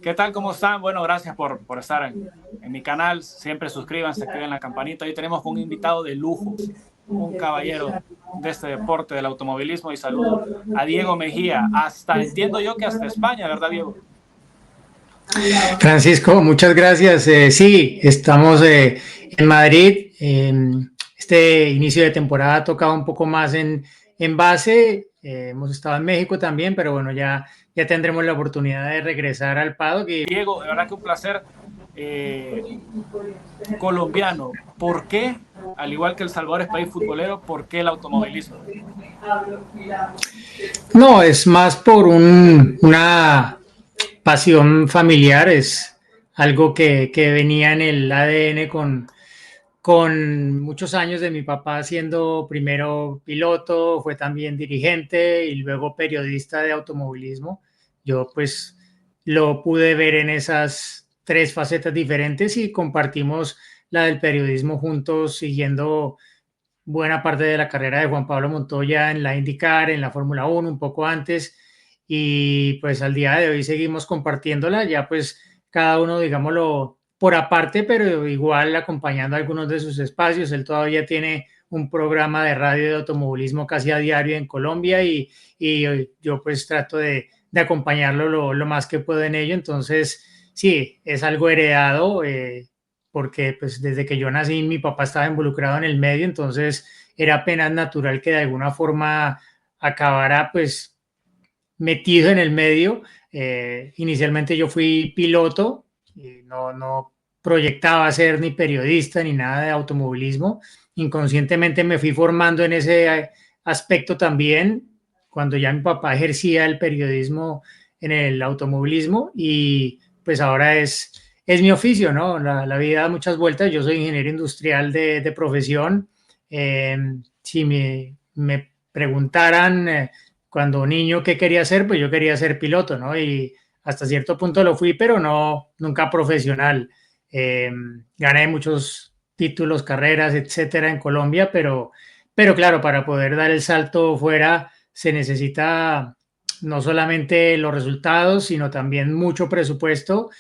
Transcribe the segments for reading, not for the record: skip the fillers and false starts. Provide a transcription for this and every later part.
¿Qué tal? ¿Cómo están? Bueno, gracias por estar en mi canal. Siempre suscríbanse, activen la campanita. Hoy tenemos un invitado de lujo, un caballero de este deporte del automovilismo, y saludo a Diego Mejía. Entiendo yo que hasta España, ¿verdad, Diego? Francisco, muchas gracias. Sí, estamos en Madrid. Este inicio de temporada tocaba un poco más en base. Hemos estado en México también, pero bueno, ya tendremos la oportunidad de regresar al paddock. Diego, de verdad que un placer. Colombiano, ¿por qué? Al igual que El Salvador es país futbolero, ¿por qué el automovilismo? No, es más por una pasión familiar, es algo que venía en el ADN con muchos años de mi papá siendo primero piloto, fue también dirigente y luego periodista de automovilismo. Yo pues lo pude ver en esas tres facetas diferentes y compartimos la del periodismo juntos, siguiendo buena parte de la carrera de Juan Pablo Montoya en la IndyCar, en la Fórmula 1, un poco antes, y pues al día de hoy seguimos compartiéndola, ya pues cada uno, digámoslo, por aparte, pero igual acompañando algunos de sus espacios. Él todavía tiene un programa de radio de automovilismo casi a diario en Colombia y yo pues trato de acompañarlo lo más que puedo en ello. Entonces, sí, es algo heredado, porque pues desde que yo nací mi papá estaba involucrado en el medio, entonces era apenas natural que de alguna forma acabara pues metido en el medio. Inicialmente yo fui piloto, y no proyectaba ser ni periodista ni nada de automovilismo. Inconscientemente me fui formando en ese aspecto también, cuando ya mi papá ejercía el periodismo en el automovilismo, y pues ahora es mi oficio, ¿no? La vida da muchas vueltas. Yo soy ingeniero industrial de profesión. Si me preguntaran cuando niño qué quería ser, pues yo quería ser piloto, ¿no? Y hasta cierto punto lo fui, pero no, nunca profesional. Eh, Gané muchos títulos, carreras, etcétera, en Colombia, pero claro, para poder dar el salto fuera se necesita no solamente los resultados, sino también mucho presupuesto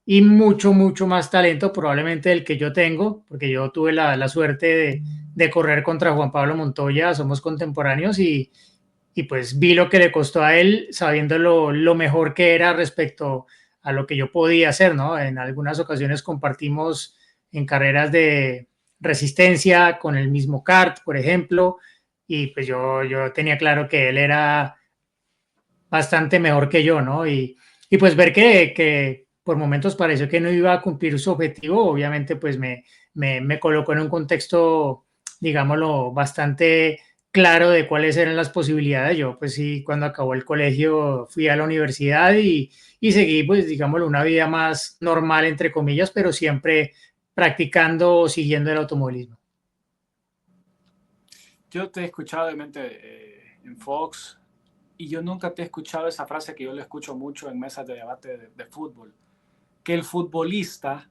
y mucho más talento probablemente del que yo tengo, porque yo tuve la suerte de correr contra Juan Pablo Montoya, somos contemporáneos, y pues vi lo que le costó a él sabiendo lo mejor que era respecto a lo que yo podía hacer, ¿no? En algunas ocasiones compartimos en carreras de resistencia con el mismo kart, por ejemplo, y pues yo tenía claro que él era bastante mejor que yo, ¿no? Y pues ver que por momentos pareció que no iba a cumplir su objetivo, obviamente pues me colocó en un contexto, digámoslo, bastante claro de cuáles eran las posibilidades. Yo pues sí, cuando acabó el colegio fui a la universidad y seguí pues, digámoslo, una vida más normal, entre comillas, pero siempre practicando o siguiendo el automovilismo. Yo te he escuchado de mente en Fox, y yo nunca te he escuchado esa frase que yo le escucho mucho en mesas de debate de fútbol, que el futbolista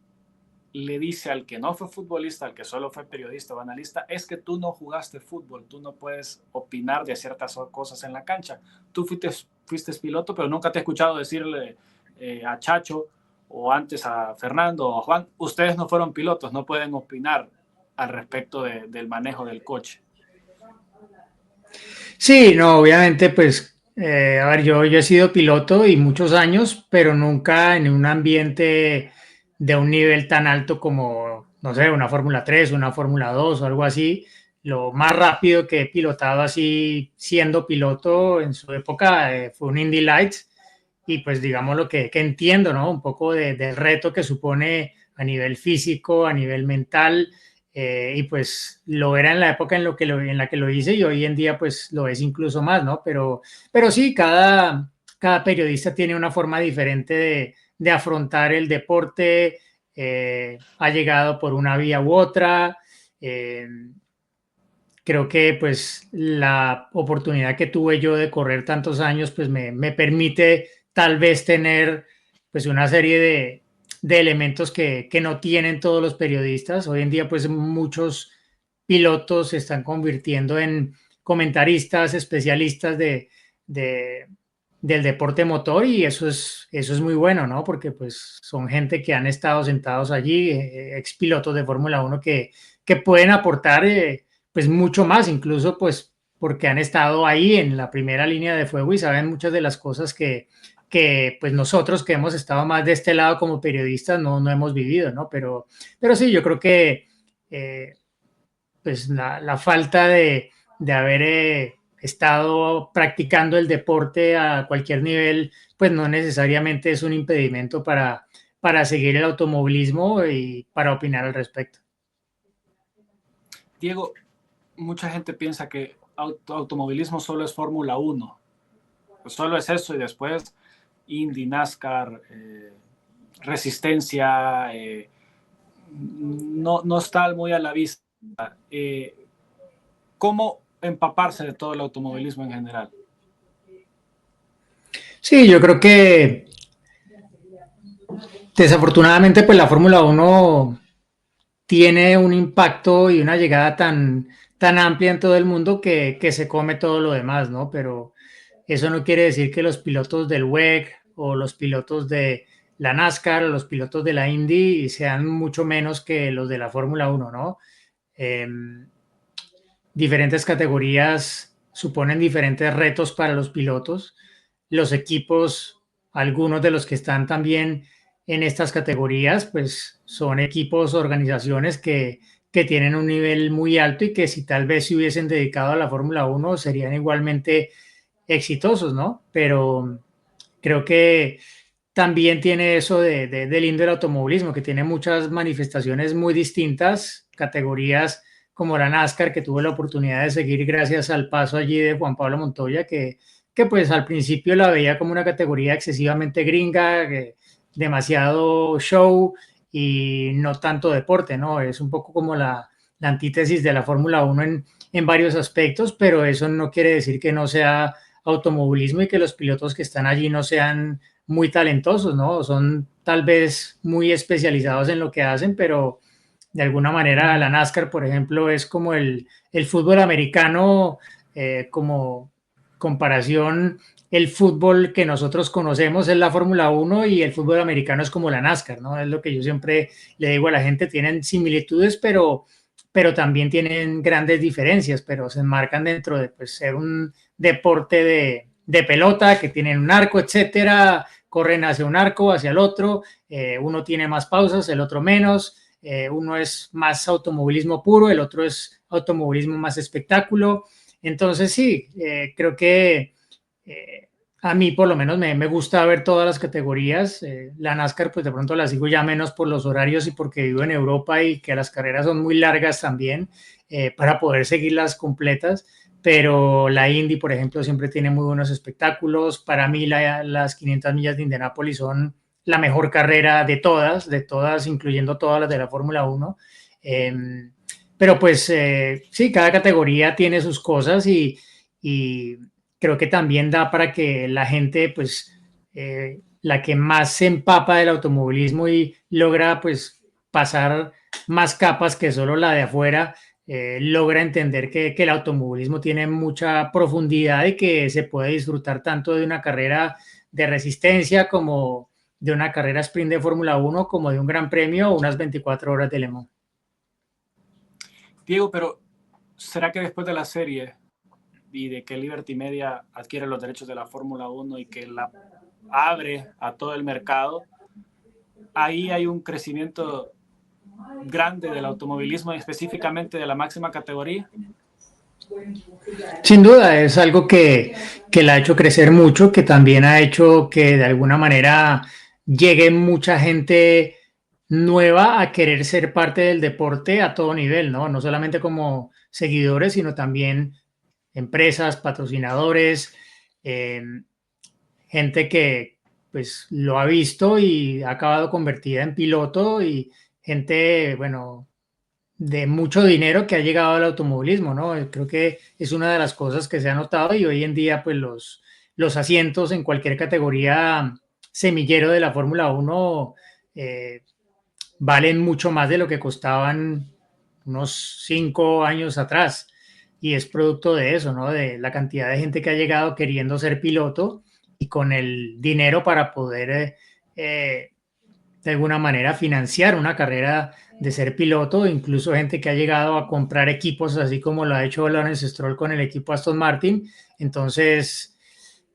le dice al que no fue futbolista, al que solo fue periodista o analista: es que tú no jugaste fútbol, tú no puedes opinar de ciertas cosas en la cancha. Tú fuiste piloto, pero nunca te he escuchado decirle a Chacho, o antes a Fernando o a Juan: ustedes no fueron pilotos, no pueden opinar al respecto del manejo del coche. Sí, no, obviamente, pues, a ver, yo he sido piloto y muchos años, pero nunca en un ambiente de un nivel tan alto como, no sé, una Fórmula 3, una Fórmula 2 o algo así. Lo más rápido que he pilotado así siendo piloto en su época fue un Indy Lights, y pues digamos lo que entiendo, ¿no? Un poco del reto que supone a nivel físico, a nivel mental, y pues lo era en la época en la que lo hice, y hoy en día pues lo es incluso más, ¿no? Pero sí, cada periodista tiene una forma diferente de afrontar el deporte. Ha llegado por una vía u otra. eh, Creo que pues la oportunidad que tuve yo de correr tantos años pues me permite tal vez tener pues una serie de elementos que no tienen todos los periodistas. Hoy en día pues muchos pilotos se están convirtiendo en comentaristas, especialistas de del deporte motor y eso es muy bueno, ¿no? Porque pues son gente que han estado sentados allí, ex pilotos de Fórmula Uno que pueden aportar pues mucho más, incluso pues porque han estado ahí en la primera línea de fuego y saben muchas de las cosas que pues nosotros que hemos estado más de este lado como periodistas no hemos vivido, ¿no? Pero sí, yo creo que pues la falta de haber estado practicando el deporte a cualquier nivel, pues no necesariamente es un impedimento para seguir el automovilismo y para opinar al respecto. Diego, mucha gente piensa que automovilismo solo es Fórmula 1. Pues solo es eso y después Indy, NASCAR, Resistencia, no está muy a la vista. ¿Cómo empaparse de todo el automovilismo en general? Sí, yo creo que desafortunadamente pues la Fórmula Uno tiene un impacto y una llegada tan amplia en todo el mundo que se come todo lo demás, ¿no? Pero eso no quiere decir que los pilotos del WEC o los pilotos de la NASCAR o los pilotos de la Indy sean mucho menos que los de la Fórmula Uno, ¿no? Eh, Diferentes categorías suponen diferentes retos para los pilotos. Los equipos, algunos de los que están también en estas categorías, pues son equipos, organizaciones que tienen un nivel muy alto y que si tal vez se hubiesen dedicado a la Fórmula Uno serían igualmente exitosos, ¿no? Pero creo que también tiene eso de lindo el automovilismo, que tiene muchas manifestaciones muy distintas, categorías como la NASCAR, que tuve la oportunidad de seguir gracias al paso allí de Juan Pablo Montoya, que pues al principio la veía como una categoría excesivamente gringa, demasiado show y no tanto deporte, ¿no? Es un poco como la antítesis de la Fórmula Uno en varios aspectos, pero eso no quiere decir que no sea automovilismo y que los pilotos que están allí no sean muy talentosos, ¿no? Son tal vez muy especializados en lo que hacen, pero de alguna manera la NASCAR, por ejemplo, es como el fútbol americano, como comparación, el fútbol que nosotros conocemos es la Fórmula Uno y el fútbol americano es como la NASCAR, ¿no? Es lo que yo siempre le digo a la gente, tienen similitudes, pero también tienen grandes diferencias, pero se enmarcan dentro de pues, ser un deporte de pelota, que tienen un arco, etcétera, corren hacia un arco, hacia el otro, uno tiene más pausas, el otro menos, uno es más automovilismo puro, el otro es automovilismo más espectáculo. Entonces sí, creo que a mí por lo menos me gusta ver todas las categorías. La NASCAR pues de pronto la sigo ya menos por los horarios y porque vivo en Europa y que las carreras son muy largas también para poder seguirlas completas. Pero la Indy, por ejemplo, siempre tiene muy buenos espectáculos. Para mí las 500 millas de Indianápolis son la mejor carrera de todas, incluyendo todas las de la Fórmula Uno. Eh, pero pues sí, cada categoría tiene sus cosas y creo que también da para que la gente, pues, la que más se empapa del automovilismo y logra, pues, pasar más capas que solo la de afuera, logra entender que el automovilismo tiene mucha profundidad y que se puede disfrutar tanto de una carrera de resistencia como de una carrera sprint de Fórmula Uno como de un gran premio o unas 24 horas de Le Mans. Diego, pero ¿será que después de la serie y de que Liberty Media adquiere los derechos de la Fórmula 1 y que la abre a todo el mercado, ahí hay un crecimiento grande del automovilismo, específicamente de la máxima categoría? Sin duda, es algo que la ha hecho crecer mucho, que también ha hecho que de alguna manera llegue mucha gente nueva a querer ser parte del deporte a todo nivel, ¿no? No solamente como seguidores, sino también empresas, patrocinadores, eh, gente que pues lo ha visto y ha acabado convertida en piloto y gente, bueno, de mucho dinero que ha llegado al automovilismo, ¿no? Creo que es una de las cosas que se ha notado y hoy en día pues los asientos en cualquier categoría semillero de la Fórmula Uno eh, valen mucho más de lo que costaban unos 5 años atrás y es producto de eso, ¿no? De la cantidad de gente que ha llegado queriendo ser piloto y con el dinero para poder de alguna manera financiar una carrera de ser piloto, incluso gente que ha llegado a comprar equipos, así como lo ha hecho Lawrence Stroll con el equipo Aston Martin. Entonces,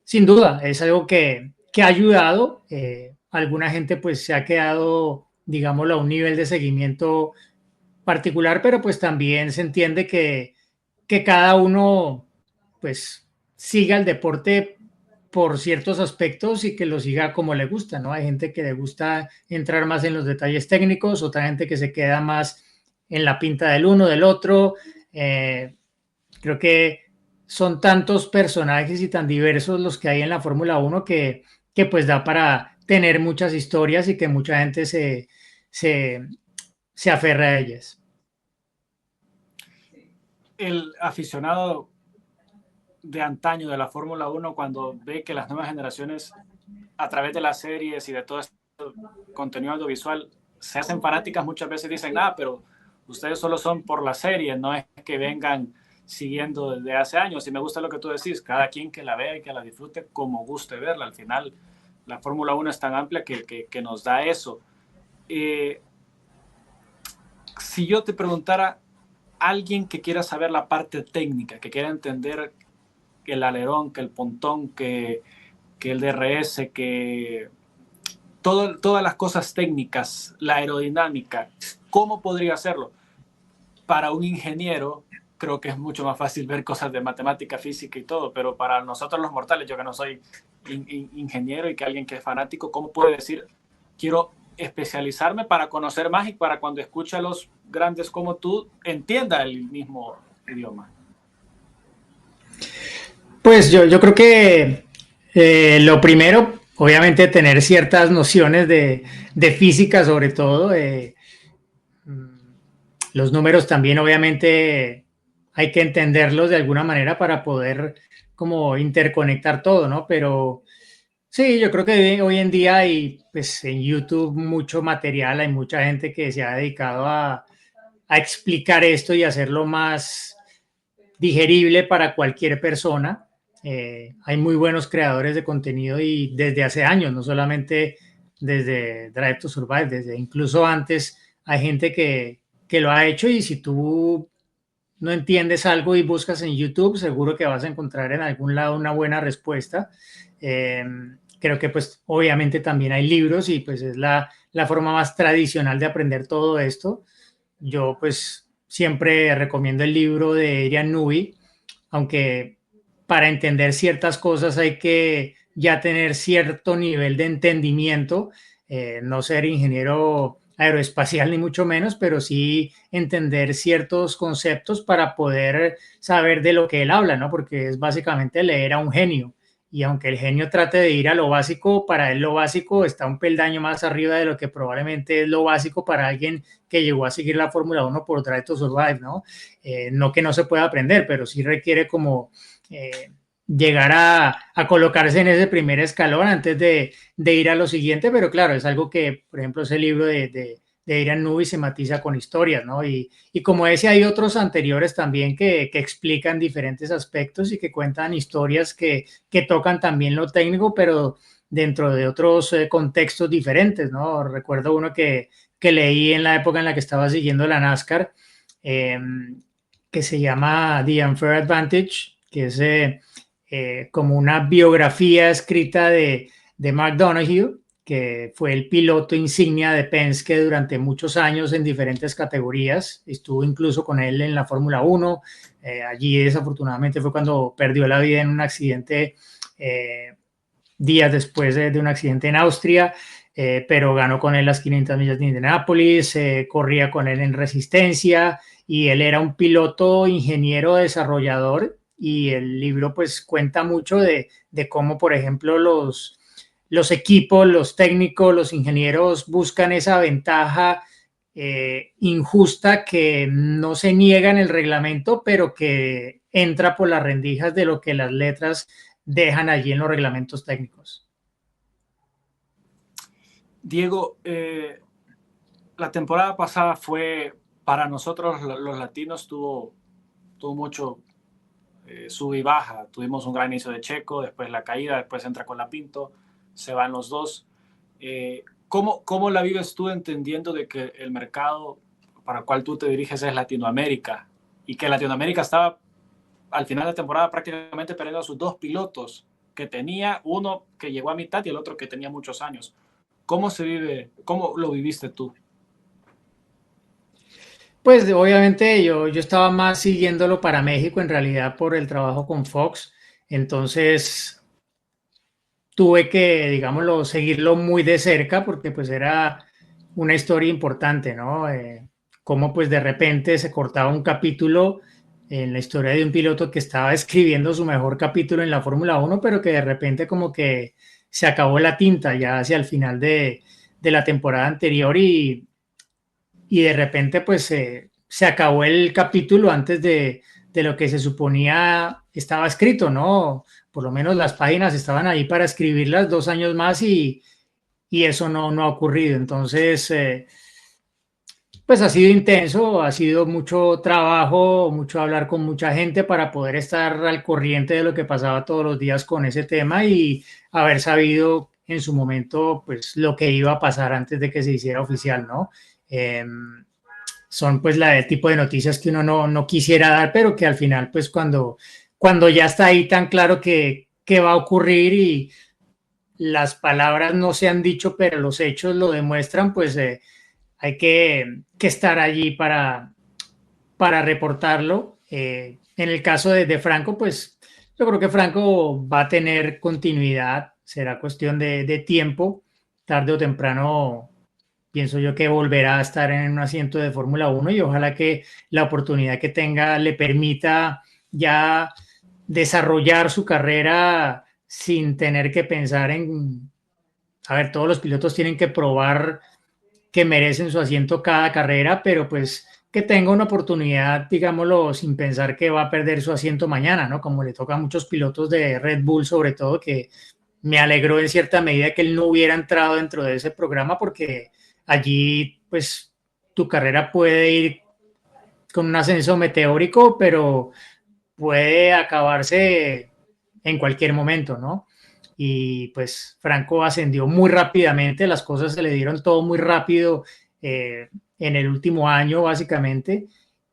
sin duda, es algo que ha ayudado. Alguna gente pues se ha quedado, digámoslo, a un nivel de seguimiento particular, pero pues también se entiende que cada uno pues siga el deporte por ciertos aspectos y que lo siga como le gusta, ¿no? Hay gente que le gusta entrar más en los detalles técnicos, otra gente que se queda más en la pinta del uno, del otro. Eh, Creo que son tantos personajes y tan diversos los que hay en la Fórmula Uno que pues da para tener muchas historias y que mucha gente se, se aferra a ellas. El aficionado de antaño de la Fórmula 1, cuando ve que las nuevas generaciones, a través de las series y de todo este contenido audiovisual, se hacen fanáticas, muchas veces dicen, pero ustedes solo son por la serie, no es que vengan siguiendo desde hace años. Y me gusta lo que tú decís, cada quien que la vea y que la disfrute como guste verla. Al final, la Fórmula 1 es tan amplia que nos da eso. Si yo te preguntara, alguien que quiera saber la parte técnica, que quiera entender que el alerón, que el pontón, que el DRS, que todas las cosas técnicas, la aerodinámica, ¿cómo podría hacerlo? Para un ingeniero creo que es mucho más fácil ver cosas de matemática, física y todo, pero para nosotros los mortales, yo que no soy ingeniero y que alguien que es fanático, ¿cómo puede decir, quiero especializarme para conocer más y para cuando escuche a los grandes como tú, entienda el mismo idioma? Pues yo creo que lo primero, obviamente, tener ciertas nociones de física sobre todo. Los números también, obviamente, hay que entenderlos de alguna manera para poder como interconectar todo, ¿no? Pero sí, yo creo que hoy en día hay pues en YouTube mucho material, hay mucha gente que se ha dedicado a explicar esto y hacerlo más digerible para cualquier persona. Hay muy buenos creadores de contenido y desde hace años, no solamente desde Drive to Survive, desde incluso antes hay gente que lo ha hecho y si tú no entiendes algo y buscas en YouTube, seguro que vas a encontrar en algún lado una buena respuesta. Eh, Creo que pues obviamente también hay libros y pues es la forma más tradicional de aprender todo esto. Yo pues siempre recomiendo el libro de Adrian Newey, aunque para entender ciertas cosas hay que ya tener cierto nivel de entendimiento, no ser ingeniero aeroespacial ni mucho menos, pero sí entender ciertos conceptos para poder saber de lo que él habla, ¿no? Porque es básicamente leer a un genio. Y aunque el genio trate de ir a lo básico, para él lo básico está un peldaño más arriba de lo que probablemente es lo básico para alguien que llegó a seguir la Fórmula 1 por Drive to Survive, ¿no? No que no se pueda aprender, pero sí requiere como llegar a colocarse en ese primer escalón antes de ir a lo siguiente, pero claro, es algo que, por ejemplo, ese libro de Adrian Newey se matiza con historias, ¿no? Y como ese hay otros anteriores también que explican diferentes aspectos y que cuentan historias que tocan también lo técnico, pero dentro de otros contextos diferentes, ¿no? Recuerdo uno que leí en la época en la que estaba siguiendo la NASCAR, que se llama The Unfair Advantage, que es como una biografía escrita de Mark Donohue, que fue el piloto insignia de Penske durante muchos años en diferentes categorías. Estuvo incluso con él en la Fórmula 1. Allí desafortunadamente fue cuando perdió la vida en un accidente días después de un accidente en Austria. Pero ganó con él las 500 millas de Indianápolis, corría con él en resistencia y él era un piloto, ingeniero, desarrollador y el libro pues cuenta mucho de cómo, por ejemplo, los equipos, los técnicos, los ingenieros buscan esa ventaja injusta que no se niega en el reglamento, pero que entra por las rendijas de lo que las letras dejan allí en los reglamentos técnicos. Diego, la temporada pasada fue para nosotros los latinos tuvo mucho sube y baja. Tuvimos un gran inicio de Checo, después la caída, después entra Colapinto, se van los dos. ¿Cómo la vives tú entendiendo de que el mercado para el cual tú te diriges es Latinoamérica y que Latinoamérica estaba al final de temporada prácticamente perdiendo a sus dos pilotos que tenía, uno que llegó a mitad y el otro que tenía muchos años? ¿Cómo se vive, cómo lo viviste tú? Pues obviamente yo estaba más siguiéndolo para México en realidad por el trabajo con Fox, entonces tuve que, digámoslo, seguirlo muy de cerca porque pues era una historia importante, ¿no? Cómo pues de repente se cortaba un capítulo en la historia de un piloto que estaba escribiendo su mejor capítulo en la Fórmula Uno, pero que de repente como que se acabó la tinta ya hacia el final de la temporada anterior y de repente pues se acabó el capítulo antes de lo que se suponía estaba escrito, ¿no? Por lo menos las páginas estaban ahí para escribirlas 2 años más y eso no ha ocurrido. Entonces, pues ha sido intenso, ha sido mucho trabajo, mucho hablar con mucha gente para poder estar al corriente de lo que pasaba todos los días con ese tema y haber sabido en su momento pues lo que iba a pasar antes de que se hiciera oficial, ¿no? Eh, Son pues el tipo de noticias que uno no quisiera dar, pero que al final pues cuando ya está ahí tan claro que va a ocurrir y las palabras no se han dicho, pero los hechos lo demuestran, pues hay que estar allí para reportarlo. En el caso de Franco, pues yo creo que Franco va a tener continuidad, será cuestión de tiempo, tarde o temprano pienso yo que volverá a estar en un asiento de Fórmula Uno y ojalá que la oportunidad que tenga le permita ya desarrollar su carrera sin tener que pensar en, a ver, todos los pilotos tienen que probar que merecen su asiento cada carrera, pero pues que tenga una oportunidad, digámoslo, sin pensar que va a perder su asiento mañana, ¿no? Como le toca a muchos pilotos de Red Bull, sobre todo, que me alegró en cierta medida que él no hubiera entrado dentro de ese programa porque allí, pues, tu carrera puede ir con un ascenso meteórico, pero puede acabarse en cualquier momento, ¿no? Y pues Franco ascendió muy rápidamente, las cosas se le dieron todo muy rápido en el último año, básicamente,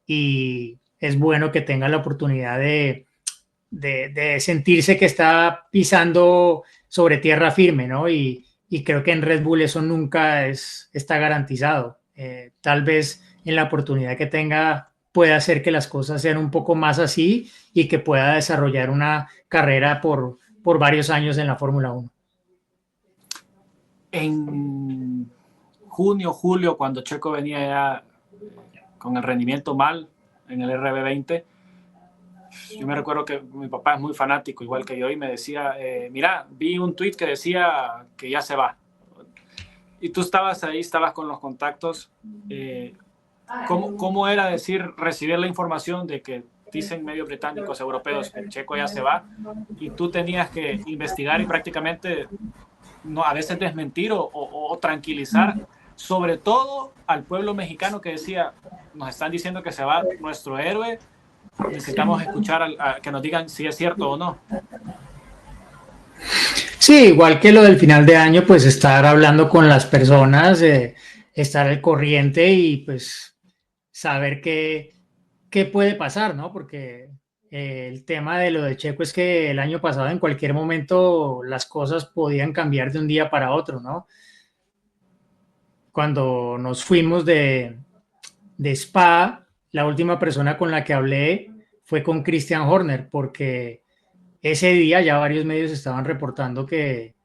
y es bueno que tenga la oportunidad de sentirse que está pisando sobre tierra firme, ¿no? Y creo que en Red Bull eso nunca está garantizado. Tal vez en la oportunidad que tenga pueda hacer que las cosas sean un poco más así y que pueda desarrollar una carrera por varios años en la Fórmula 1. En junio, julio, cuando Checo venía ya con el rendimiento mal en el RB20, yo me recuerdo que mi papá es muy fanático, igual que yo, y me decía, mira, vi un tweet que decía que ya se va. Y tú estabas ahí, estabas con los contactos. ¿Cómo era recibir la información de que dicen medios británicos, europeos, que Checo ya se va, y tú tenías que investigar y prácticamente no, a veces desmentir o tranquilizar, sobre todo al pueblo mexicano que decía, nos están diciendo que se va nuestro héroe, necesitamos escuchar a que nos digan si es cierto o no? Sí, igual que lo del final de año, pues estar hablando con las personas, estar al corriente y pues saber qué puede pasar, ¿no? Porque el tema de lo de Checo es que el año pasado en cualquier momento las cosas podían cambiar de un día para otro, ¿no? Cuando nos fuimos de Spa, la última persona con la que hablé fue con Christian Horner, porque ese día ya varios medios estaban reportando que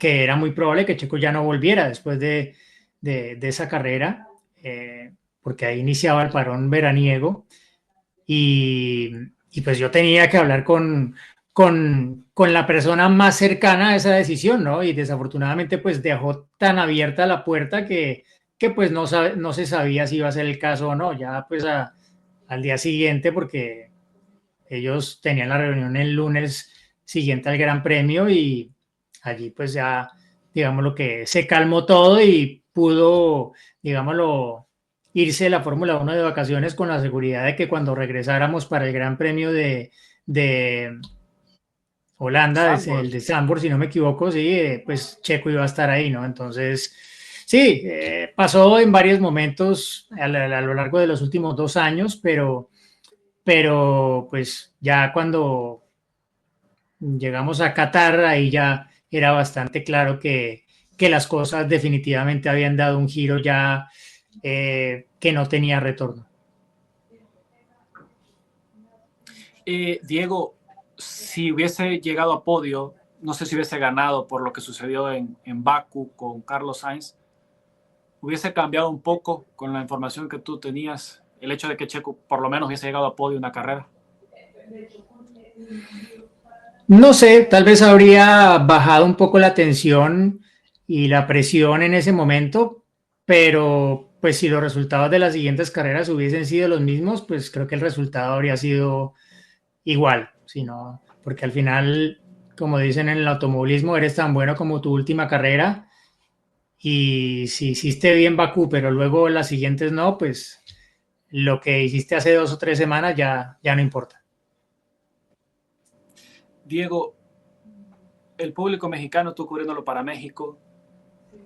era muy probable que Checo ya no volviera después de esa carrera, porque ahí iniciaba el parón veraniego y, y pues yo tenía que hablar con la persona más cercana a esa decisión, ¿no? Y desafortunadamente pues dejó tan abierta la puerta que pues no se sabía si iba a ser el caso o no, ya pues al día siguiente porque ellos tenían la reunión el lunes siguiente al Gran Premio y allí pues ya, digamos, lo que se calmó todo y pudo, digámoslo, irse de la Fórmula 1 de vacaciones con la seguridad de que cuando regresáramos para el Gran Premio de Holanda, el Zandvoort. de Zandvoort, si no me equivoco, sí, pues Checo iba a estar ahí, ¿no? Entonces, sí, pasó en varios momentos a lo largo de los últimos 2 años, pero pues ya cuando llegamos a Qatar, ahí ya era bastante claro que las cosas definitivamente habían dado un giro ya que no tenía retorno. Diego, si hubiese llegado a podio, no sé si hubiese ganado por lo que sucedió en Baku con Carlos Sainz, hubiese cambiado un poco con la información que tú tenías, el hecho de que Checo por lo menos hubiese llegado a podio una carrera. No sé, tal vez habría bajado un poco la tensión y la presión en ese momento, pero pues si los resultados de las siguientes carreras hubiesen sido los mismos, pues creo que el resultado habría sido igual, sino porque al final, como dicen en el automovilismo, eres tan bueno como tu última carrera y si hiciste bien Bakú, pero luego las siguientes no, pues lo que hiciste hace 2 o 3 semanas ya no importa. Diego, el público mexicano, tú cubriéndolo para México,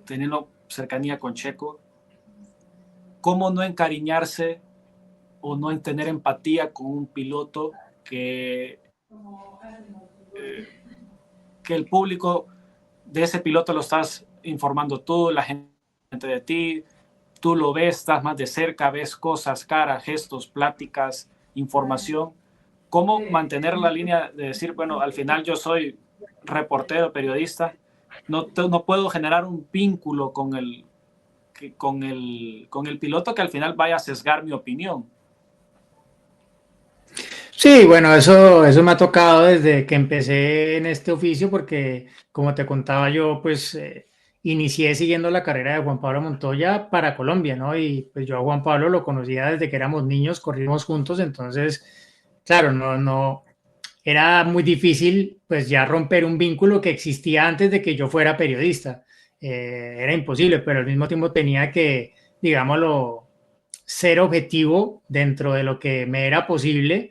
teniendo cercanía con Checo, ¿cómo no encariñarse o no tener empatía con un piloto que el público de ese piloto lo estás informando tú, la gente de ti, tú lo ves, estás más de cerca, ves cosas, caras, gestos, pláticas, información? ¿Cómo mantener la línea de decir, bueno, al final yo soy reportero, periodista, no puedo generar un vínculo con el piloto que al final vaya a sesgar mi opinión? Sí, bueno, eso me ha tocado desde que empecé en este oficio, porque como te contaba yo, pues inicié siguiendo la carrera de Juan Pablo Montoya para Colombia, ¿no? Y pues yo a Juan Pablo lo conocía desde que éramos niños, corrimos juntos, entonces, claro, no, era muy difícil pues ya romper un vínculo que existía antes de que yo fuera periodista. Era imposible, pero al mismo tiempo tenía que, digámoslo, ser objetivo dentro de lo que me era posible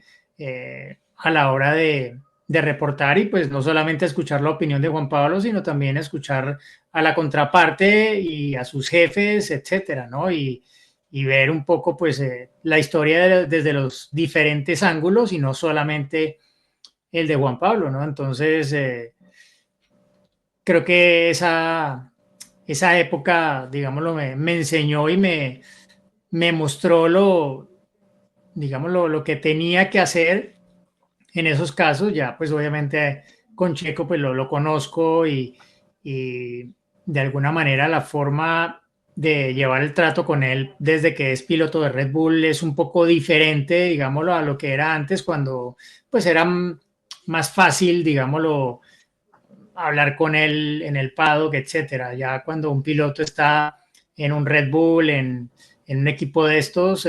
a la hora de reportar y pues no solamente escuchar la opinión de Juan Pablo, sino también escuchar a la contraparte y a sus jefes, etcétera, ¿no? Y ver un poco pues la historia desde los diferentes ángulos y no solamente el de Juan Pablo, ¿no? Entonces, creo que esa época, digámoslo, me enseñó y me mostró digamos, lo que tenía que hacer en esos casos. Ya, pues obviamente con Checo, pues lo conozco y de alguna manera la forma de llevar el trato con él desde que es piloto de Red Bull es un poco diferente, digámoslo, a lo que era antes cuando pues era más fácil, digámoslo, hablar con él en el paddock, etcétera. Ya cuando un piloto está en un Red Bull, en un equipo de estos,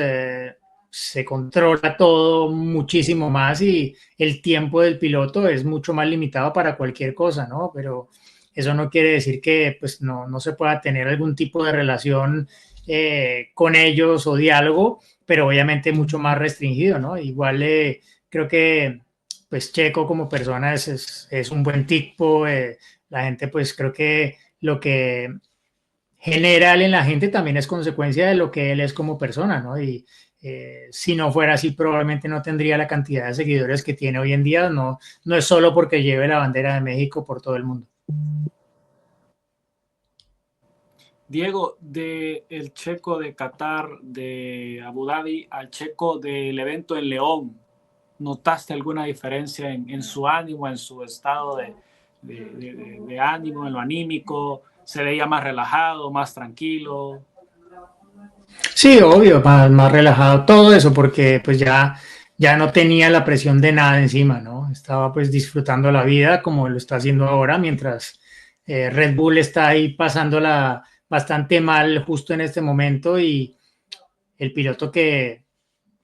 se controla todo muchísimo más y el tiempo del piloto es mucho más limitado para cualquier cosa, ¿no? Pero eso no quiere decir que pues no se pueda tener algún tipo de relación con ellos o diálogo, pero obviamente mucho más restringido, ¿no? Igual creo que pues Checo como persona es un buen tipo, la gente pues creo que lo que genera él en la gente también es consecuencia de lo que él es como persona, ¿no? Y si no fuera así, probablemente no tendría la cantidad de seguidores que tiene hoy en día, no es solo porque lleve la bandera de México por todo el mundo. Diego, de el Checo de Qatar, de Abu Dhabi, al Checo del evento en León, ¿notaste alguna diferencia en su ánimo, en su estado de ánimo, en lo anímico? ¿Se veía más relajado, más tranquilo? Sí, obvio, más relajado todo eso, porque pues ya no tenía la presión de nada encima, ¿no? Estaba pues disfrutando la vida como lo está haciendo ahora, mientras Red Bull está ahí pasándola bastante mal justo en este momento y el piloto que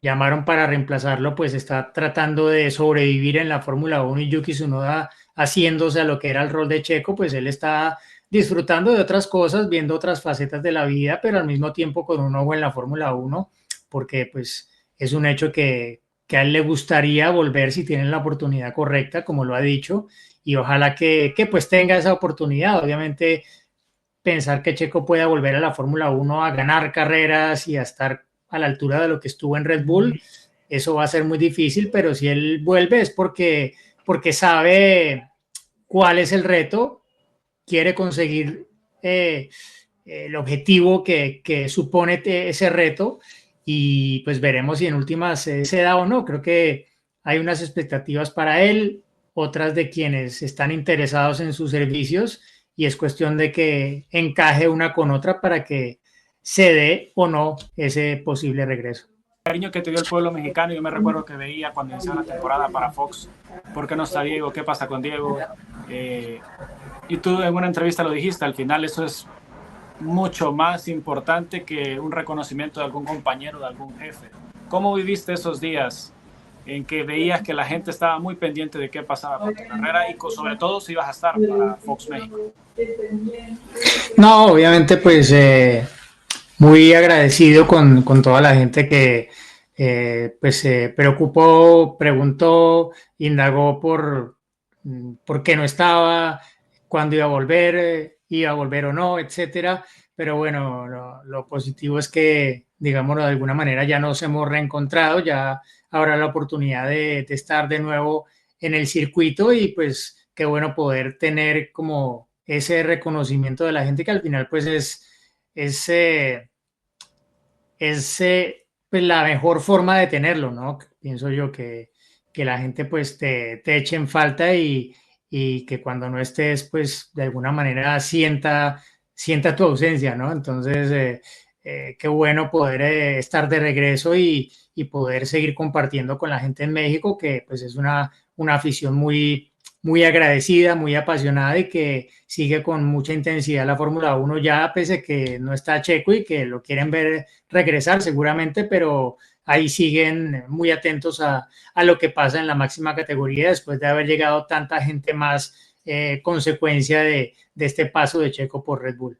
llamaron para reemplazarlo pues está tratando de sobrevivir en la Fórmula 1 y Yuki Tsunoda haciéndose a lo que era el rol de Checo, pues él está disfrutando de otras cosas, viendo otras facetas de la vida, pero al mismo tiempo con un ojo en la Fórmula 1, porque pues es un hecho que a él le gustaría volver si tienen la oportunidad correcta, como lo ha dicho, y ojalá que pues tenga esa oportunidad. Obviamente pensar que Checo pueda volver a la Fórmula 1 a ganar carreras y a estar a la altura de lo que estuvo en Red Bull, eso va a ser muy difícil, pero si él vuelve es porque sabe cuál es el reto, quiere conseguir el objetivo que supone ese reto y pues veremos si en últimas se da o no. Creo que hay unas expectativas para él, otras de quienes están interesados en sus servicios y es cuestión de que encaje una con otra para que se dé o no ese posible regreso. Cariño que te dio el pueblo mexicano, yo me recuerdo que veía cuando iniciaba la temporada para Fox, ¿por qué no está Diego? ¿Qué pasa con Diego? Y tú en una entrevista lo dijiste, al final eso es mucho más importante que un reconocimiento de algún compañero, de algún jefe. ¿Cómo viviste esos días en que veías que la gente estaba muy pendiente de qué pasaba con tu carrera y sobre todo si ibas a estar para Fox México? No, obviamente pues muy agradecido con toda la gente que pues se preocupó, preguntó, indagó por qué no estaba, cuándo iba a volver o no, etcétera. Pero bueno, lo positivo es que, digámoslo de alguna manera, ya nos hemos reencontrado, ya habrá la oportunidad de estar de nuevo en el circuito y pues qué bueno poder tener como ese reconocimiento de la gente que al final pues es, pues la mejor forma de tenerlo, ¿no? Pienso yo que la gente pues te eche en falta y que cuando no estés pues de alguna manera sienta tu ausencia, ¿no? Entonces, qué bueno poder estar de regreso y poder seguir compartiendo con la gente en México, que pues es una afición muy agradecida, muy apasionada y que sigue con mucha intensidad la Fórmula 1 ya pese a que no está Checo y que lo quieren ver regresar seguramente, pero ahí siguen muy atentos a lo que pasa en la máxima categoría después de haber llegado tanta gente más consecuencia de este paso de Checo por Red Bull.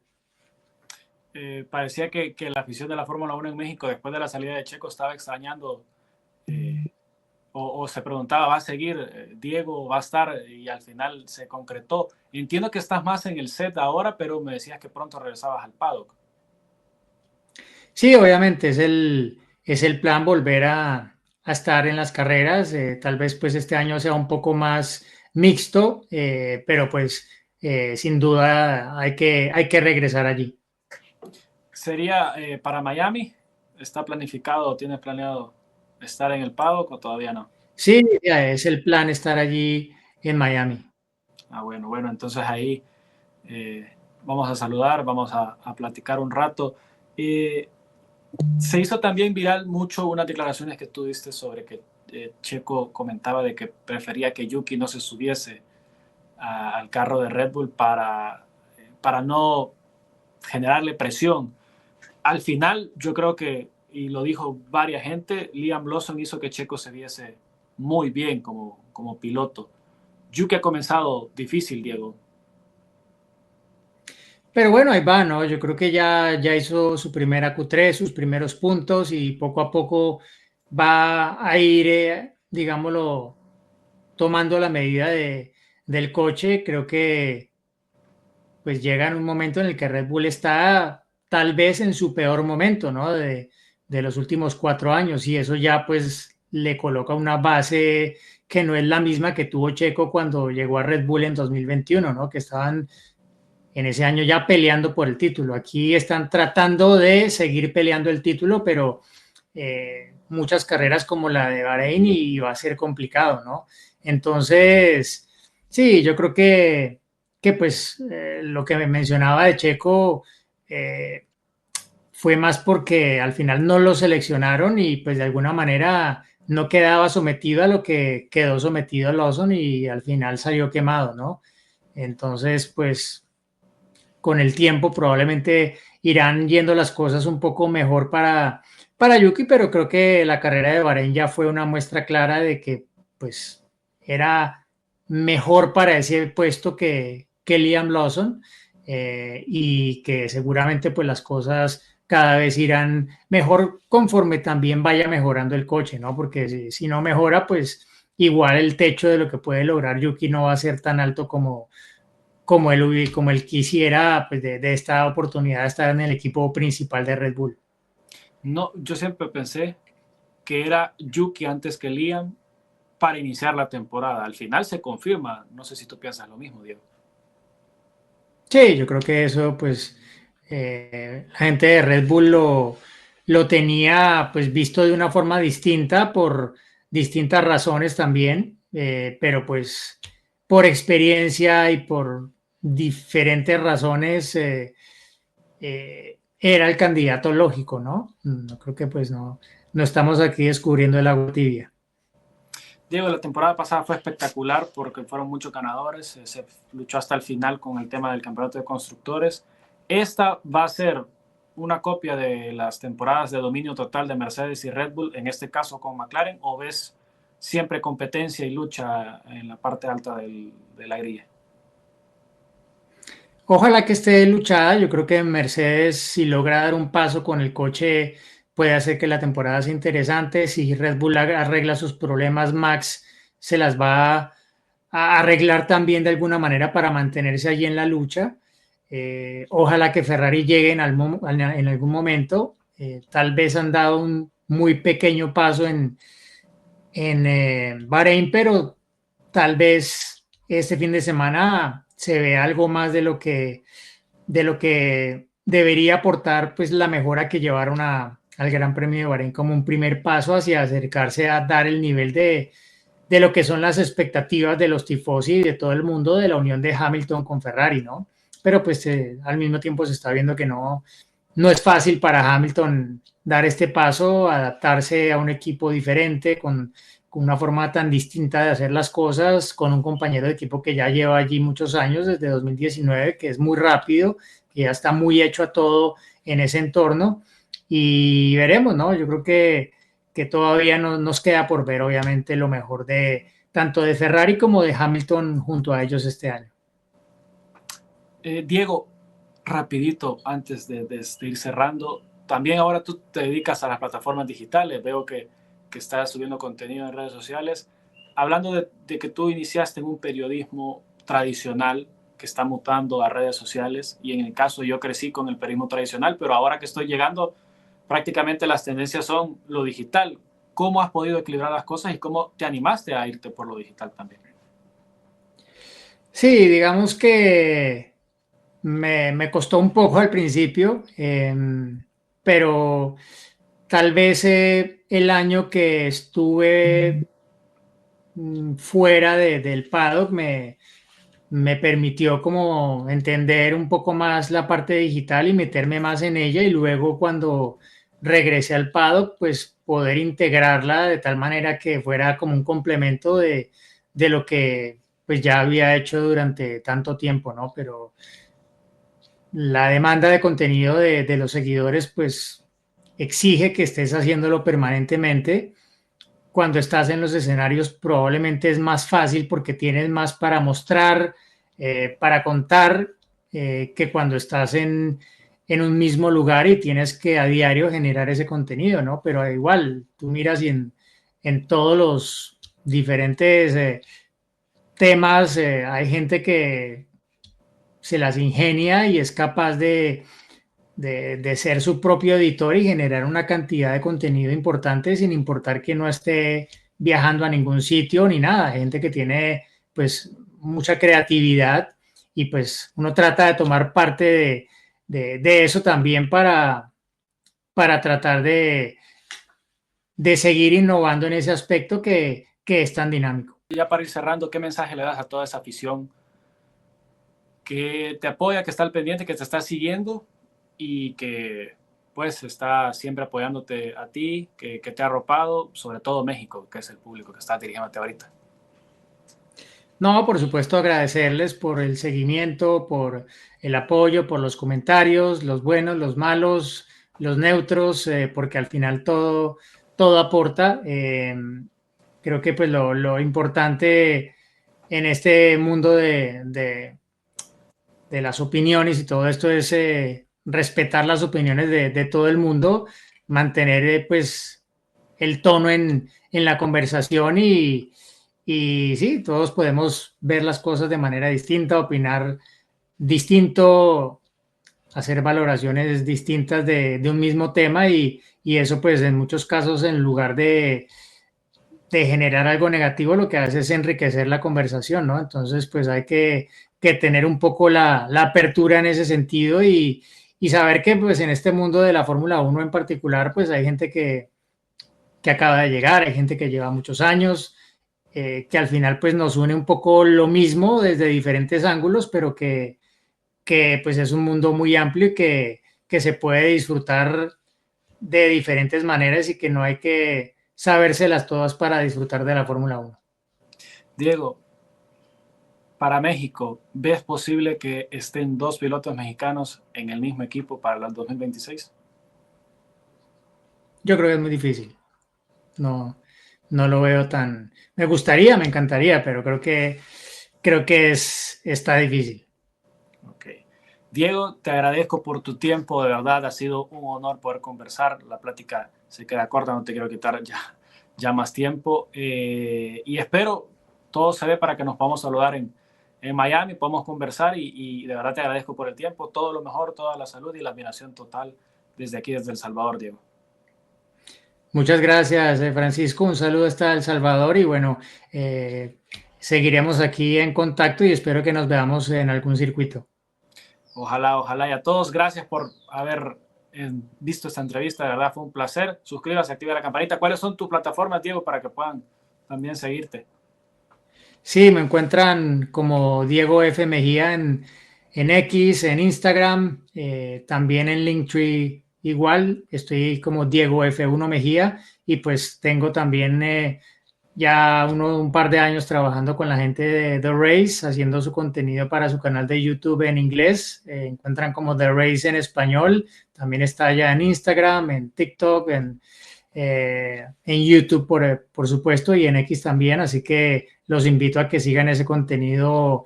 Parecía que la afición de la Fórmula 1 en México después de la salida de Checo estaba extrañando o se preguntaba, ¿va a seguir Diego? ¿Va a estar? Y al final se concretó. Entiendo que estás más en el set ahora, pero me decías que pronto regresabas al paddock. Sí, obviamente es el plan volver a estar en las carreras. Tal vez pues este año sea un poco más mixto, pero pues sin duda hay que regresar allí. ¿Sería para Miami? ¿Está planificado o tienes planeado estar en el paddock o todavía no? Sí, ya es el plan estar allí en Miami. Ah, bueno, entonces ahí vamos a saludar, vamos a platicar un rato. Se hizo también viral mucho unas declaraciones que tú diste sobre que Checo comentaba de que prefería que Yuki no se subiese al carro de Red Bull para no generarle presión. Al final, yo creo que, y lo dijo varias gente, Liam Lawson hizo que Checo se viese muy bien como piloto. Yuki ha comenzado difícil, Diego. Pero bueno, ahí va, ¿no? Yo creo que ya hizo su primera Q3, sus primeros puntos y poco a poco va a ir, digámoslo, tomando la medida del coche. Creo que pues llega en un momento en el que Red Bull está tal vez en su peor momento, ¿no? De los últimos 4 años y eso ya pues le coloca una base que no es la misma que tuvo Checo cuando llegó a Red Bull en 2021, ¿no? Que estaban en ese año ya peleando por el título. Aquí están tratando de seguir peleando el título, pero muchas carreras como la de Bahrein y va a ser complicado, ¿no? Entonces, sí, yo creo que pues lo que me mencionaba de Checo fue más porque al final no lo seleccionaron y pues de alguna manera no quedaba sometido a lo que quedó sometido Lawson y al final salió quemado, ¿no? Entonces, pues con el tiempo probablemente irán yendo las cosas un poco mejor para Yuki, pero creo que la carrera de Bahrein ya fue una muestra clara de que pues era mejor para ese puesto que Liam Lawson. y que seguramente pues las cosas cada vez irán mejor conforme también vaya mejorando el coche, ¿no? Porque si no mejora, pues igual el techo de lo que puede lograr Yuki no va a ser tan alto como él quisiera, pues de esta oportunidad de estar en el equipo principal de Red Bull. No, yo siempre pensé que era Yuki antes que Liam para iniciar la temporada. Al final se confirma. No sé si tú piensas lo mismo, Diego. Sí, yo creo que eso, pues, la gente de Red Bull lo tenía, pues, visto de una forma distinta por distintas razones también, pero pues, por experiencia y por diferentes razones, era el candidato lógico, ¿no? No creo que, pues, no estamos aquí descubriendo el agua tibia. Diego, la temporada pasada fue espectacular porque fueron muchos ganadores, se luchó hasta el final con el tema del campeonato de constructores. Esta va a ser una copia de las temporadas de dominio total de Mercedes y Red Bull, en este caso con McLaren, o ves siempre competencia y lucha en la parte alta de la grilla? Ojalá que esté luchada. Yo creo que Mercedes, si logra dar un paso con el coche, puede hacer que la temporada sea interesante. Si Red Bull arregla sus problemas, Max se las va a arreglar también de alguna manera para mantenerse allí en la lucha. Ojalá que Ferrari llegue en algún momento. Tal vez han dado un muy pequeño paso en Bahrein, pero tal vez este fin de semana se vea algo más de lo que debería aportar pues la mejora que llevaron al Gran Premio de Bahrein como un primer paso hacia acercarse a dar el nivel de lo que son las expectativas de los tifosi y de todo el mundo de la unión de Hamilton con Ferrari, ¿no? Pero pues al mismo tiempo se está viendo que no es fácil para Hamilton dar este paso, adaptarse a un equipo diferente, con una forma tan distinta de hacer las cosas, con un compañero de equipo que ya lleva allí muchos años, desde 2019, que es muy rápido, que ya está muy hecho a todo en ese entorno. Y veremos, ¿no? Yo creo que todavía nos queda por ver, obviamente, lo mejor de tanto de Ferrari como de Hamilton junto a ellos este año. Diego, rapidito, antes de ir cerrando, también ahora tú te dedicas a las plataformas digitales, veo que estás subiendo contenido en redes sociales. Hablando de que tú iniciaste en un periodismo tradicional que está mutando a redes sociales, y en el caso yo crecí con el periodismo tradicional, pero ahora que estoy llegando, prácticamente las tendencias son lo digital. ¿Cómo has podido equilibrar las cosas y cómo te animaste a irte por lo digital también? Sí, digamos que me costó un poco al principio, pero tal vez el año que estuve fuera del paddock me permitió como entender un poco más la parte digital y meterme más en ella, y luego cuando regresé al paddock, pues poder integrarla de tal manera que fuera como un complemento de lo que pues ya había hecho durante tanto tiempo, ¿no? Pero la demanda de contenido de los seguidores pues exige que estés haciéndolo permanentemente. Cuando estás en los escenarios probablemente es más fácil porque tienes más para mostrar, para contar, que cuando estás en un mismo lugar y tienes que a diario generar ese contenido, ¿no? Pero igual, tú miras y en todos los diferentes temas hay gente que se las ingenia y es capaz de ser su propio editor y generar una cantidad de contenido importante sin importar que no esté viajando a ningún sitio ni nada. Gente que tiene pues mucha creatividad y pues uno trata de tomar parte de eso también para tratar de seguir innovando en ese aspecto que es tan dinámico. Ya para ir cerrando, ¿qué mensaje le das a toda esa afición que te apoya, que está al pendiente, que te está siguiendo y que pues está siempre apoyándote a ti, que te ha arropado, sobre todo México, que es el público que está dirigiéndote ahorita? No, por supuesto, agradecerles por el seguimiento, por el apoyo, por los comentarios, los buenos, los malos, los neutros, porque al final todo aporta. Creo que pues lo importante en este mundo de las opiniones y todo esto es respetar las opiniones de todo el mundo, mantener pues el tono en la conversación y sí, todos podemos ver las cosas de manera distinta, opinar distinto, hacer valoraciones distintas de un mismo tema y eso pues en muchos casos en lugar de generar algo negativo lo que hace es enriquecer la conversación, ¿no? Entonces pues hay que tener un poco la apertura en ese sentido y saber que pues en este mundo de la Fórmula 1 en particular pues hay gente que acaba de llegar, hay gente que lleva muchos años, que al final pues nos une un poco lo mismo desde diferentes ángulos, pero que pues es un mundo muy amplio y que se puede disfrutar de diferentes maneras y que no hay que sabérselas todas para disfrutar de la Fórmula 1. Diego, para México, ¿ves posible que estén dos pilotos mexicanos en el mismo equipo para el 2026? Yo creo que es muy difícil. No, no lo veo tan... Me gustaría, me encantaría, pero creo que está difícil. Ok. Diego, te agradezco por tu tiempo, de verdad ha sido un honor poder conversar. La plática se queda corta, no te quiero quitar ya más tiempo. Y espero todo se ve para que nos podamos saludar en Miami, podamos conversar y de verdad te agradezco por el tiempo. Todo lo mejor, toda la salud y la admiración total desde aquí, desde El Salvador, Diego. Muchas gracias, Francisco. Un saludo hasta El Salvador y bueno, seguiremos aquí en contacto y espero que nos veamos en algún circuito. Ojalá, ojalá. Y a todos, gracias por haber visto esta entrevista. De verdad fue un placer. Suscríbase, activa la campanita. ¿Cuáles son tus plataformas, Diego, para que puedan también seguirte? Sí, me encuentran como Diego F. Mejía en X, en Instagram, también en Linktree igual, estoy como Diego F1 Mejía y pues tengo también ya un par de años trabajando con la gente de The Race, haciendo su contenido para su canal de YouTube en inglés. Encuentran como The Race en español. También está ya en Instagram, en TikTok, en YouTube, por supuesto, y en X también. Así que los invito a que sigan ese contenido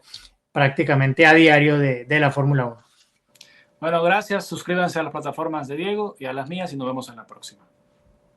prácticamente a diario de la Fórmula 1. Bueno, gracias. Suscríbanse a las plataformas de Diego y a las mías y nos vemos en la próxima.